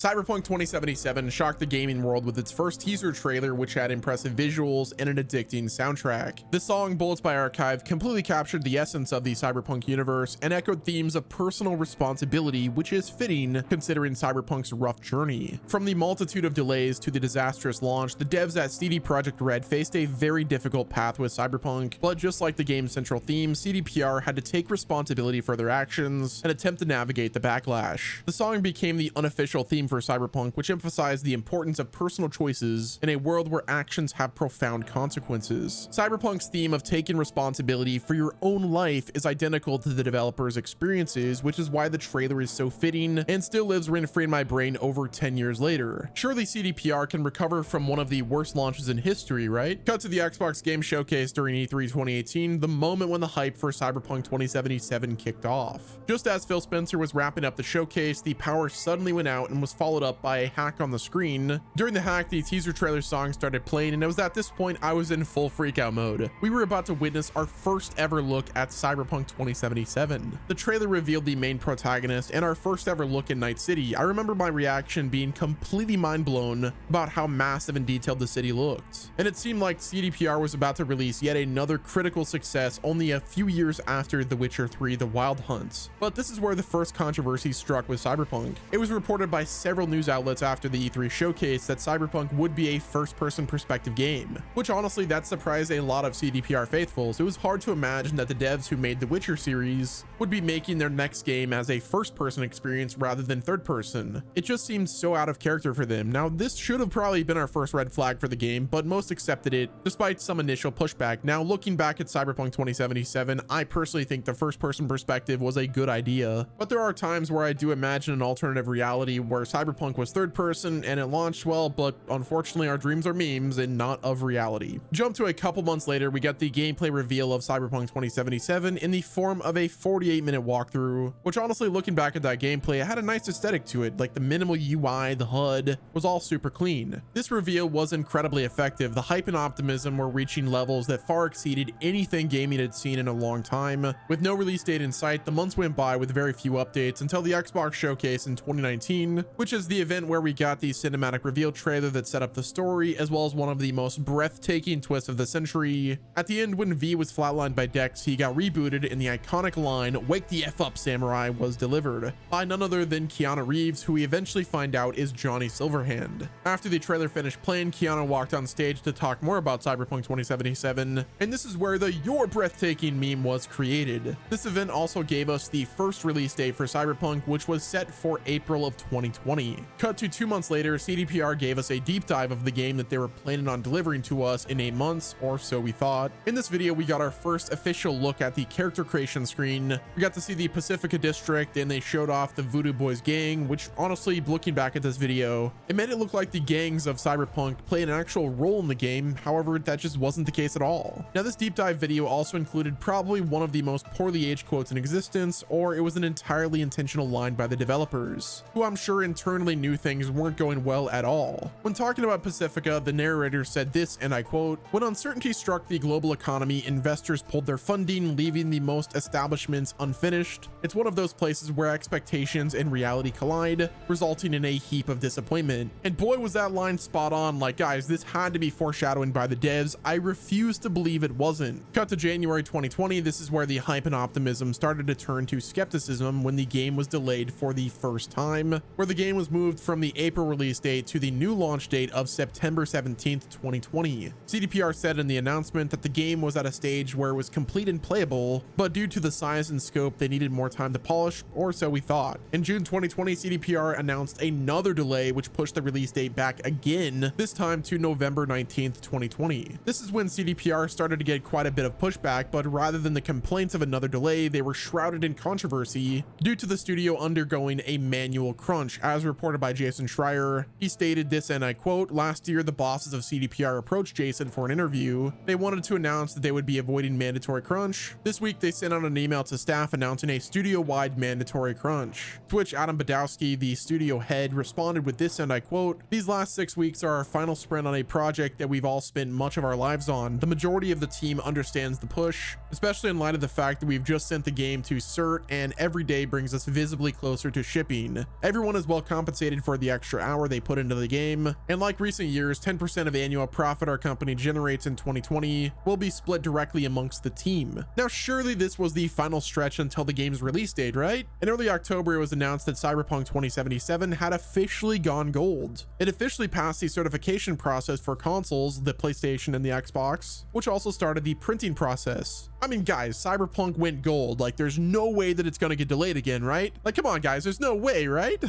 Cyberpunk 2077 shocked the gaming world with its first teaser trailer, which had impressive visuals and an addicting soundtrack. The song Bullets by Archive completely captured the essence of the Cyberpunk universe and echoed themes of personal responsibility, which is fitting considering Cyberpunk's rough journey. From the multitude of delays to the disastrous launch, the devs at CDProjektRed faced a very difficult path with Cyberpunk, but just like the game's central theme, CDPR had to take responsibility for their actions and attempt to navigate the backlash. The song became the unofficial theme for Cyberpunk, which emphasized the importance of personal choices in a world where actions have profound consequences. Cyberpunk's theme of taking responsibility for your own life is identical to the developers' experiences, which is why the trailer is so fitting and still lives rent-free in my brain over 10 years later. Surely CDPR can recover from one of the worst launches in history, right? Cut to the Xbox Game Showcase during E3 2018, the moment when the hype for Cyberpunk 2077 kicked off. Just as Phil Spencer was wrapping up the showcase, the power suddenly went out and was followed up by a hack on the screen. During the hack, the teaser trailer song started playing, and it was at this point I was in full freakout mode. We were about to witness our first ever look at Cyberpunk 2077. The trailer revealed the main protagonist and our first ever look in Night City. I remember my reaction being completely mind blown about how massive and detailed the city looked. And it seemed like CDPR was about to release yet another critical success only a few years after The Witcher 3: The Wild Hunt. But this is where the first controversy struck with Cyberpunk. It was reported by several news outlets after the E3 showcase that Cyberpunk would be a first-person perspective game, which honestly that surprised a lot of CDPR faithfuls. It was hard to imagine that the devs who made the Witcher series would be making their next game as a first-person experience rather than third-person. It just seemed so out of character for them. Now, this should have probably been our first red flag for the game, but most accepted it despite some initial pushback. Now, looking back at Cyberpunk 2077, I personally think the first-person perspective was a good idea, but there are times where I do imagine an alternative reality where Cyberpunk was third person and it launched well, but unfortunately our dreams are memes and not of reality. Jump to a couple months later, we got the gameplay reveal of Cyberpunk 2077 in the form of a 48-minute walkthrough, which honestly, looking back at that gameplay, it had a nice aesthetic to it. Like the minimal UI, the HUD was all super clean. This reveal was incredibly effective. The hype and optimism were reaching levels that far exceeded anything gaming had seen in a long time. With no release date in sight, the months went by with very few updates until the Xbox showcase in 2019, which is the event where we got the cinematic reveal trailer that set up the story, as well as one of the most breathtaking twists of the century. At the end, when V was flatlined by Dex, he got rebooted and the iconic line, "Wake the F up, Samurai," was delivered by none other than Keanu Reeves, who we eventually find out is Johnny Silverhand. After the trailer finished playing, Keanu walked on stage to talk more about Cyberpunk 2077, and this is where the "You're breathtaking" meme was created. This event also gave us the first release date for Cyberpunk, which was set for April of 2020. Cut to 2 months later, CDPR gave us a deep dive of the game that they were planning on delivering to us in 8 months, or so we thought. In this video, we got our first official look at the character creation screen. We got to see the Pacifica District, and they showed off the Voodoo Boys gang, which honestly, looking back at this video, it made it look like the gangs of Cyberpunk play an actual role in the game. However, that just wasn't the case at all. Now, this deep dive video also included probably one of the most poorly aged quotes in existence, or it was an entirely intentional line by the developers, who I'm sure internally knew things weren't going well at all. When talking about Pacifica, the narrator said this, and I quote, "When uncertainty struck the global economy, investors pulled their funding, leaving the most establishments unfinished. It's one of those places where expectations and reality collide, resulting in a heap of disappointment." And boy, was that line spot on. Like, guys, this had to be foreshadowing by the devs. I refuse to believe it wasn't. Cut to January 2020. This is where the hype and optimism started to turn to skepticism when the game was delayed for the first time, where the game was moved from the April release date to the new launch date of September 17th, 2020. CDPR said in the announcement that the game was at a stage where it was complete and playable, but due to the size and scope, they needed more time to polish, or so we thought. In June 2020, CDPR announced another delay, which pushed the release date back again, this time to November 19th, 2020. This is when CDPR started to get quite a bit of pushback, but rather than the complaints of another delay, they were shrouded in controversy due to the studio undergoing a manual crunch. As reported by Jason Schreier, he stated this, and I quote, "Last year, the bosses of CDPR approached Jason for an interview. They wanted to announce that they would be avoiding mandatory crunch. This week, they sent out an email to staff announcing a studio-wide mandatory crunch. To which Adam Badowski, the studio head, responded with this, and I quote, "These last 6 weeks are our final sprint on a project that we've all spent much of our lives on. The majority of the team understands the push, especially in light of the fact that we've just sent the game to CERT and every day brings us visibly closer to shipping. Everyone is welcome compensated for the extra hour they put into the game. And like recent years, 10% of annual profit our company generates in 2020 will be split directly amongst the team. Now, surely this was the final stretch until the game's release date, right? In early October, it was announced that Cyberpunk 2077 had officially gone gold. It officially passed the certification process for consoles, the PlayStation and the Xbox, which also started the printing process. I mean, guys, Cyberpunk went gold. Like, there's no way that it's gonna get delayed again, right? Like, come on, guys, there's no way, right?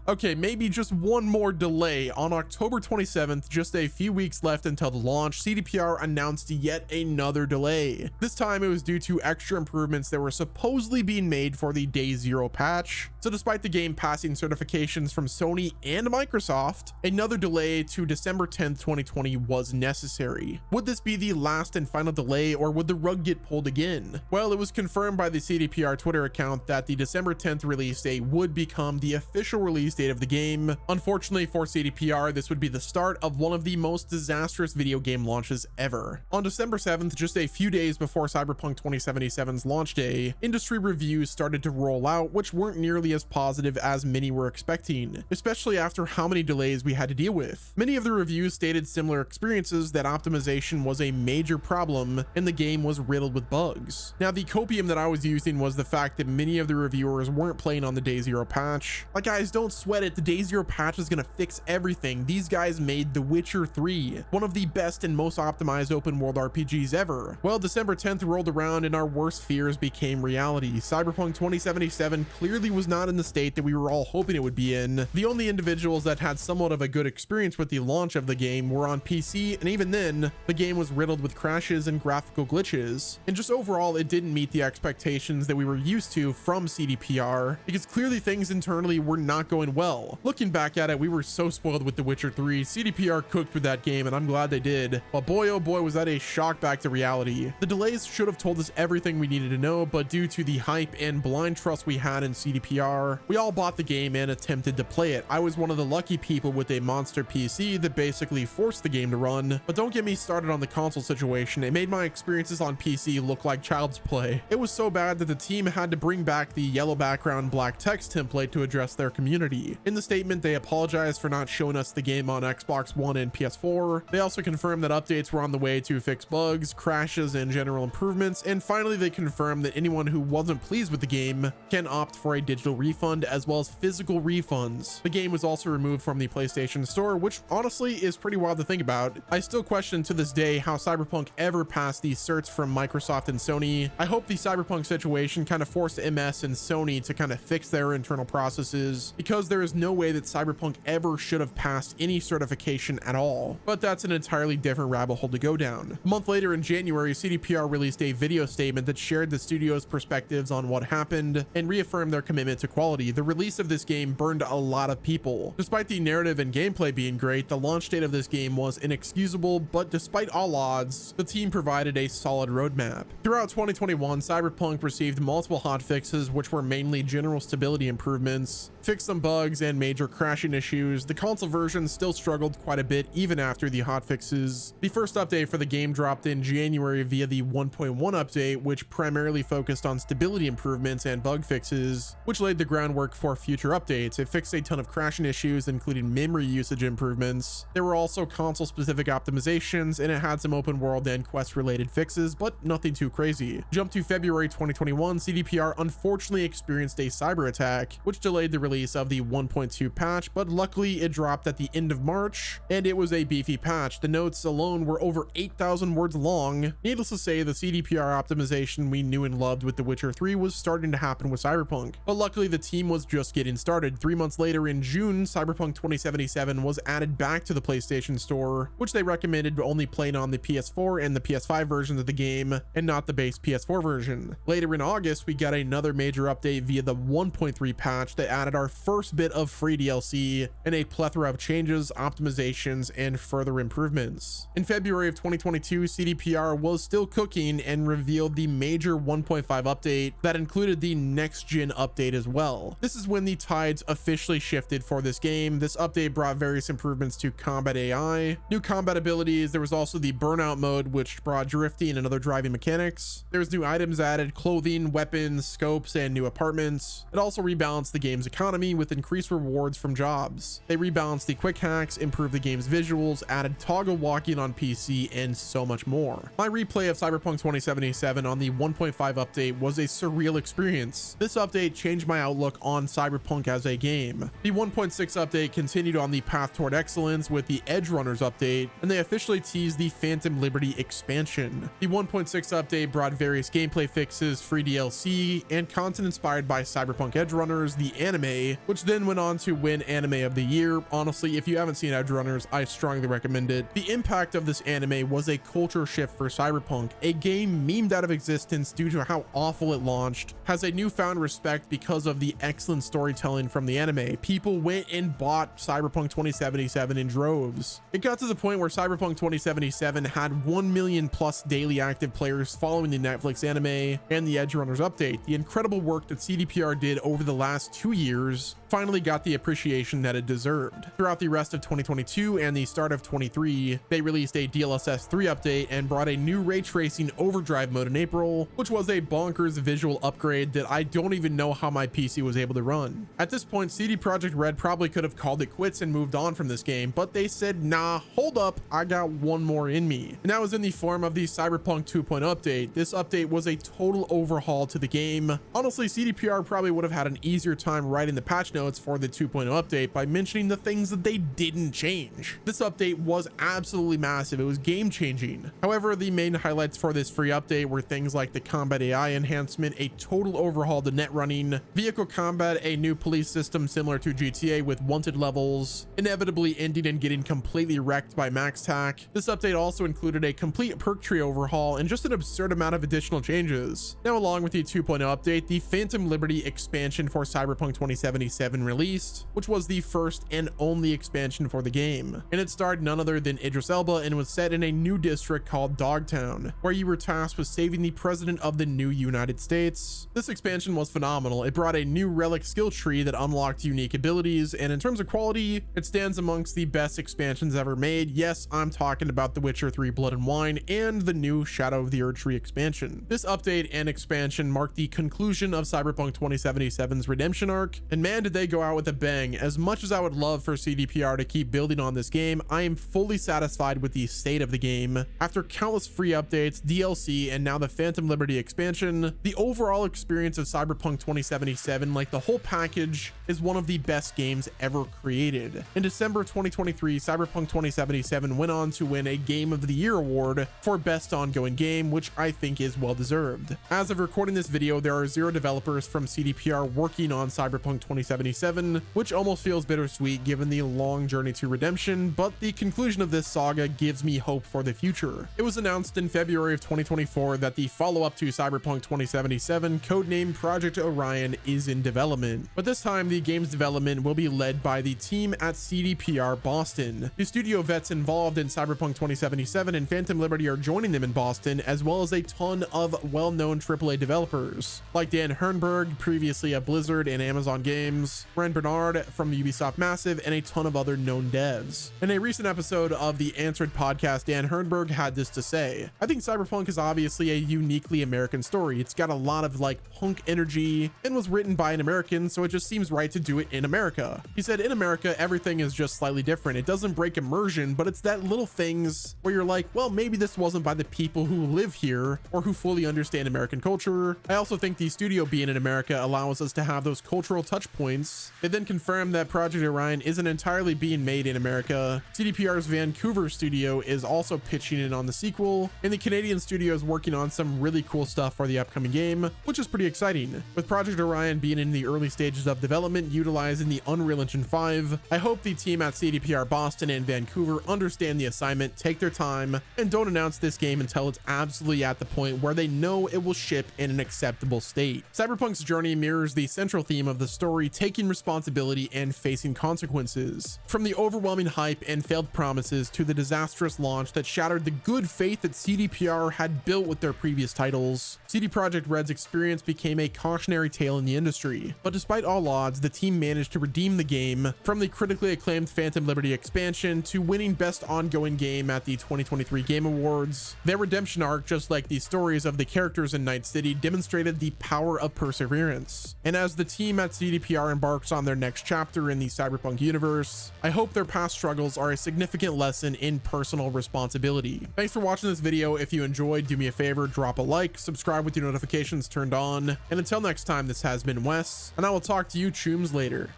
Okay, maybe just one more delay. On October 27th, just a few weeks left until the launch, CDPR announced yet another delay. This time, it was due to extra improvements that were supposedly being made for the Day Zero patch. So despite the game passing certifications from Sony and Microsoft, another delay to December 10th, 2020 was necessary. Would this be the last and final delay, or would the rug get pulled again? Well, it was confirmed by the CDPR Twitter account that the December 10th release date would become the official release date of the game. Unfortunately for CDPR, this would be the start of one of the most disastrous video game launches ever. On December 7th, just a few days before Cyberpunk 2077's launch day, industry reviews started to roll out, which weren't nearly as positive as many were expecting, especially after how many delays we had to deal with. Many of the reviews stated similar experiences, that optimization was a major problem and the game was riddled with bugs. Now, the copium that I was using was the fact that many of the reviewers weren't playing on the Day Zero patch. Like, guys, don't sweat it. The Day Zero patch is gonna fix everything. These guys made The Witcher 3, one of the best and most optimized open world RPGs ever. Well, December 10th rolled around and our worst fears became reality. Cyberpunk 2077 clearly was not in the state that we were all hoping it would be in. The only individuals that had somewhat of a good experience with the launch of the game were on PC, and even then, the game was riddled with crashes and graphical glitches. And just overall, it didn't meet the expectations that we were used to from CDPR, because clearly things internally were not going well. Looking back at it, we were so spoiled with The Witcher 3. CDPR cooked with that game, and I'm glad they did. But boy, oh boy, was that a shock back to reality. The delays should have told us everything we needed to know, but due to the hype and blind trust we had in CDPR, we all bought the game and attempted to play it. I was one of the lucky people with a monster PC that basically forced the game to run. But don't get me started on the console situation. It made my experiences on PC look like child's play. It was so bad that the team had to bring back the yellow background black text template to address their community. In the statement, they apologized for not showing us the game on Xbox One and PS4. They also confirmed that updates were on the way to fix bugs, crashes, and general improvements. And finally, they confirmed that anyone who wasn't pleased with the game can opt for a digital refund as well as physical refunds. The game was also removed from the PlayStation Store, which honestly is pretty wild to think about. I still question to this day how Cyberpunk ever passed the certs from Microsoft and Sony. I hope the Cyberpunk situation kind of forced MS and Sony to kind of fix their internal processes, because there is no way that Cyberpunk ever should have passed any certification at all. But that's an entirely different rabbit hole to go down. A month later in January, CDPR released a video statement that shared the studio's perspectives on what happened and reaffirmed their commitment to quality. The release of this game burned a lot of people. Despite the narrative and gameplay being great, the launch date of this game was inexcusable, but despite all odds, the team provided a solid roadmap. Throughout 2021, Cyberpunk received multiple hotfixes, which were mainly general stability improvements, fixed some bugs and major crashing issues. The console version still struggled quite a bit even after the hotfixes. The first update for the game dropped in January via the 1.1 update, which primarily focused on stability improvements and bug fixes, which laid the groundwork for future updates. It fixed a ton of crashing issues, including memory usage improvements. There were also console-specific optimizations, and it had some open world and quest-related fixes, but nothing too crazy. Jump to February 2021, CDPR unfortunately experienced a cyber attack, which delayed the release of the 1.2 patch, but luckily it dropped at the end of March, and it was a beefy patch. The notes alone were over 8,000 words long. Needless to say, the CDPR optimization we knew and loved with The Witcher 3 was starting to happen with Cyberpunk, but luckily the team was just getting started. 3 months later in June, Cyberpunk 2077 was added back to the PlayStation Store, which they recommended only playing on the PS4 and the PS5 versions of the game, and not the base PS4 version. Later in August, we got another major update via the 1.3 patch that added our first bit of free DLC and a plethora of changes, optimizations, and further improvements. In February of 2022, CDPR was still cooking and revealed the major 1.5 update that included the next-gen update as well. This is when the tides officially shifted for this game. This update brought various improvements to combat AI, new combat abilities. There was also the burnout mode, which brought drifting and other driving mechanics. There's new items added, clothing, weapons, scopes, and new apartments. It also rebalanced the game's economy with increase rewards from jobs. They rebalanced the quick hacks, improved the game's visuals, added toggle walking on PC, and so much more. My replay of Cyberpunk 2077 on the 1.5 update was a surreal experience. This update changed my outlook on Cyberpunk as a game. The 1.6 update continued on the path toward excellence with the Edge Runners update, and they officially teased the Phantom Liberty expansion. The 1.6 update brought various gameplay fixes, free DLC, and content inspired by Cyberpunk Edge Runners, the anime, which then went on to win Anime of the Year. Honestly, if you haven't seen Edge Runners, I strongly recommend it. The impact of this anime was a culture shift for Cyberpunk. A game memed out of existence due to how awful it launched has a newfound respect because of the excellent storytelling from the anime. People went and bought Cyberpunk 2077 in droves. It got to the point where Cyberpunk 2077 had 1 million plus daily active players following the Netflix anime and the Edge Runners update. The incredible work that CDPR did over the last 2 years finally got the appreciation that it deserved. Throughout the rest of 2022 and the start of 23, they released a DLSS 3 update and brought a new ray tracing overdrive mode in April, which was a bonkers visual upgrade that I don't even know how my PC was able to run. At this point, CDProjektRed probably could have called it quits and moved on from this game, but they said, nah, hold up, I got one more in me. And that was in the form of the Cyberpunk 2.0 update. This update was a total overhaul to the game. Honestly, CDPR probably would have had an easier time writing the patch notes for the 2.0 update by mentioning the things that they didn't change. This update was absolutely massive. It was game changing. However, the main highlights for this free update were things like the combat AI enhancement, a total overhaul to net running, vehicle combat, a new police system similar to GTA with wanted levels, inevitably ending and getting completely wrecked by max tac. This update also included a complete perk tree overhaul and just an absurd amount of additional changes. Now, along with the 2.0 update, the Phantom Liberty expansion for Cyberpunk 2077 released, which was the first and only expansion for the game. And it starred none other than Idris Elba and was set in a new district called Dogtown, where you were tasked with saving the president of the new United States. This expansion was phenomenal. It brought a new relic skill tree that unlocked unique abilities, and in terms of quality, it stands amongst the best expansions ever made. Yes, I'm talking about The Witcher 3 Blood and Wine and the new Shadow of the Erdtree expansion. This update and expansion marked the conclusion of Cyberpunk 2077's redemption arc, and man, did they go out with a bang. As much as I would love for CDPR to keep building on this game, I am fully satisfied with the state of the game. After countless free updates, DLC, and now the Phantom Liberty expansion, the overall experience of Cyberpunk 2077, like the whole package, is one of the best games ever created. In December 2023, Cyberpunk 2077 went on to win a Game of the Year award for Best Ongoing Game, which I think is well deserved. As of recording this video, there are 0 developers from CDPR working on Cyberpunk 2077, which almost feels bittersweet given the long journey to redemption, but the conclusion of this saga gives me hope for the future. It was announced in February of 2024 that the follow-up to Cyberpunk 2077, codenamed Project Orion, is in development, but this time the game's development will be led by the team at CDPR Boston. The studio vets involved in Cyberpunk 2077 and Phantom Liberty are joining them in Boston, as well as a ton of well-known AAA developers like Dan Hernberg, previously at Blizzard and Amazon Games, Brent Bernard from Ubisoft Massive, and a ton of other known devs. In a recent episode of the Answered podcast, Dan Hernberg had this to say: I think Cyberpunk is obviously a uniquely American story. It's got a lot of like punk energy and was written by an American, so it just seems right to do it in America. He said, in America, everything is just slightly different. It doesn't break immersion, but it's that little things where you're like, well, maybe this wasn't by the people who live here or who fully understand American culture. I also think the studio being in America allows us to have those cultural touch points. They then confirmed that Project Orion isn't entirely being made in America. CDPR's Vancouver studio is also pitching in on the sequel, and the Canadian studio is working on some really cool stuff for the upcoming game, which is pretty exciting. With Project Orion being in the early stages of development utilizing the Unreal Engine 5, I hope the team at CDPR Boston and Vancouver understand the assignment, take their time, and don't announce this game until it's absolutely at the point where they know it will ship in an acceptable state. Cyberpunk's journey mirrors the central theme of the story, taking responsibility and facing consequences. From the overwhelming hype and failed promises to the disastrous launch that shattered the good faith that CDPR had built with their previous titles, CDProjektRed's experience became a cautionary tale in the industry. But despite all odds, the team managed to redeem the game, from the critically acclaimed Phantom Liberty expansion to winning Best Ongoing Game at the 2023 Game Awards. Their redemption arc, just like the stories of the characters in Night City, demonstrated the power of perseverance. And as the team at CDPR embarks on their next chapter in the Cyberpunk universe. I hope their past struggles are a significant lesson in personal responsibility. Thanks for watching this video. If you enjoyed, do me a favor, drop a like, subscribe with your notifications turned on, and until next time, this has been Wes, and I will talk to you chooms later.